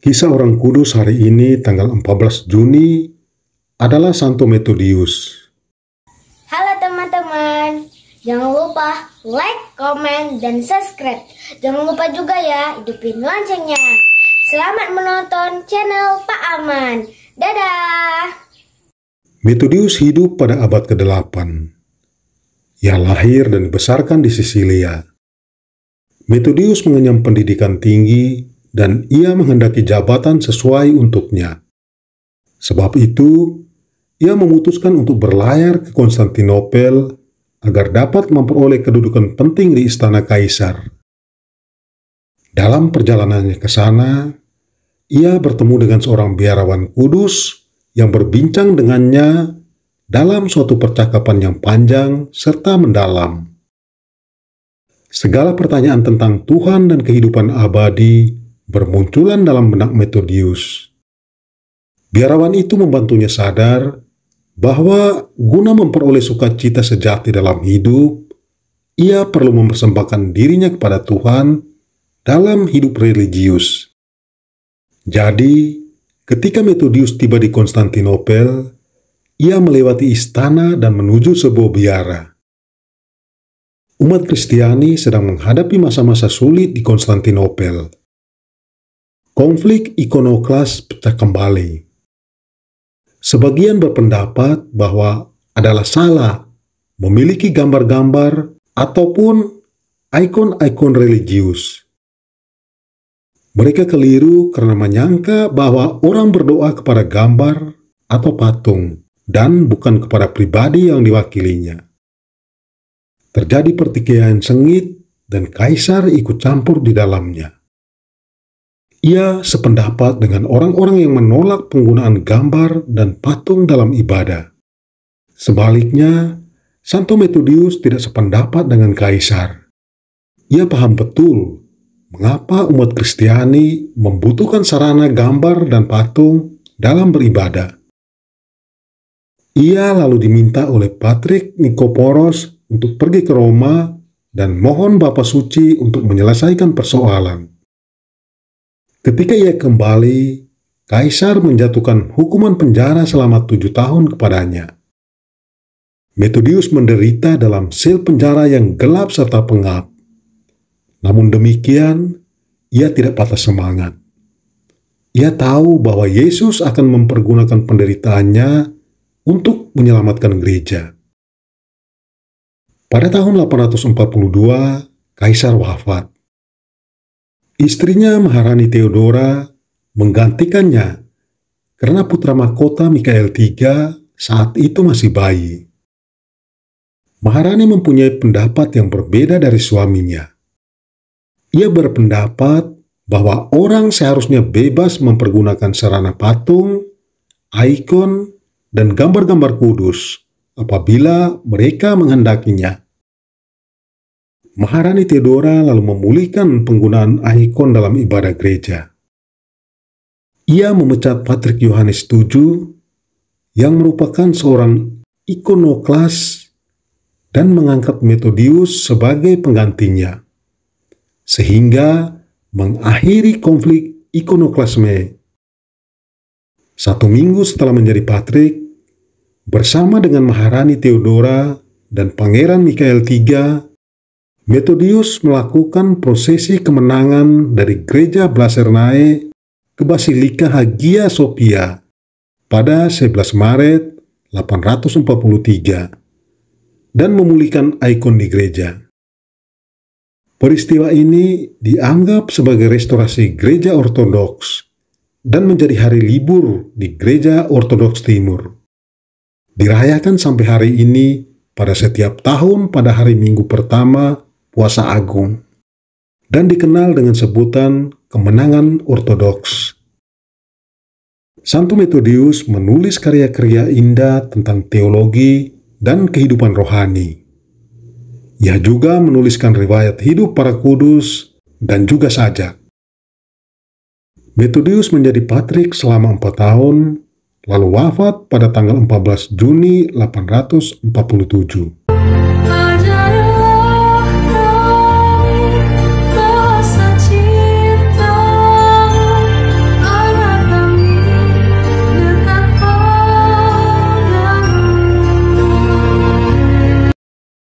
Kisah orang kudus hari ini tanggal 14 Juni adalah Santo Methodius. Halo teman-teman, jangan lupa like, komen, dan subscribe. Jangan lupa juga ya hidupin loncengnya. Selamat menonton channel Pak Aman. Dadah! Methodius hidup pada abad ke-8. Ia lahir dan dibesarkan di Sisilia. Methodius mengenyam pendidikan tinggi dan ia menghendaki jabatan sesuai untuknya. Sebab itu, ia memutuskan untuk berlayar ke Konstantinopel agar dapat memperoleh kedudukan penting di istana kaisar. Dalam perjalanannya ke sana, ia bertemu dengan seorang biarawan kudus yang berbincang dengannya dalam suatu percakapan yang panjang serta mendalam. Segala pertanyaan tentang Tuhan dan kehidupan abadi bermunculan dalam benak Methodius. Biarawan itu membantunya sadar bahwa guna memperoleh sukacita sejati dalam hidup, ia perlu mempersembahkan dirinya kepada Tuhan dalam hidup religius. Jadi, ketika Methodius tiba di Konstantinopel, ia melewati istana dan menuju sebuah biara. Umat Kristiani sedang menghadapi masa-masa sulit di Konstantinopel. Konflik ikonoklas pecah kembali. Sebagian berpendapat bahwa adalah salah memiliki gambar-gambar ataupun ikon-ikon religius. Mereka keliru karena menyangka bahwa orang berdoa kepada gambar atau patung dan bukan kepada pribadi yang diwakilinya. Terjadi pertikaian sengit dan kaisar ikut campur di dalamnya. Ia sependapat dengan orang-orang yang menolak penggunaan gambar dan patung dalam ibadah. Sebaliknya, Santo Methodius tidak sependapat dengan kaisar. Ia paham betul mengapa umat Kristiani membutuhkan sarana gambar dan patung dalam beribadah. Ia lalu diminta oleh Patrik Nikoporos untuk pergi ke Roma dan mohon Bapa Suci untuk menyelesaikan persoalan. Ketika ia kembali, kaisar menjatuhkan hukuman penjara selama 7 tahun kepadanya. Methodius menderita dalam sel penjara yang gelap serta pengap. Namun demikian, ia tidak patah semangat. Ia tahu bahwa Yesus akan mempergunakan penderitaannya untuk menyelamatkan gereja. Pada tahun 842, kaisar wafat. Istrinya Maharani Theodora menggantikannya karena putra mahkota Mikael III saat itu masih bayi. Maharani mempunyai pendapat yang berbeda dari suaminya. Ia berpendapat bahwa orang seharusnya bebas mempergunakan sarana patung, ikon, dan gambar-gambar kudus apabila mereka menghendakinya. Maharani Theodora lalu memulihkan penggunaan ikon dalam ibadah gereja. Ia memecat Patrik Yohanes VII yang merupakan seorang ikonoklas dan mengangkat Methodius sebagai penggantinya, sehingga mengakhiri konflik ikonoklasme. 1 minggu setelah menjadi Patrik, bersama dengan Maharani Theodora dan Pangeran Mikael III, Methodius melakukan prosesi kemenangan dari gereja Blasernae ke Basilika Hagia Sophia pada 11 Maret 843 dan memulihkan ikon di gereja. Peristiwa ini dianggap sebagai restorasi gereja Ortodoks dan menjadi hari libur di gereja Ortodoks Timur. Dirayakan sampai hari ini pada setiap tahun pada hari Minggu pertama Puasa Agung, dan dikenal dengan sebutan Kemenangan Ortodoks. Santo Methodius menulis karya-karya indah tentang teologi dan kehidupan rohani. Ia juga menuliskan riwayat hidup para kudus dan juga sajak. Methodius menjadi Patrik selama 4 tahun, lalu wafat pada tanggal 14 Juni 847.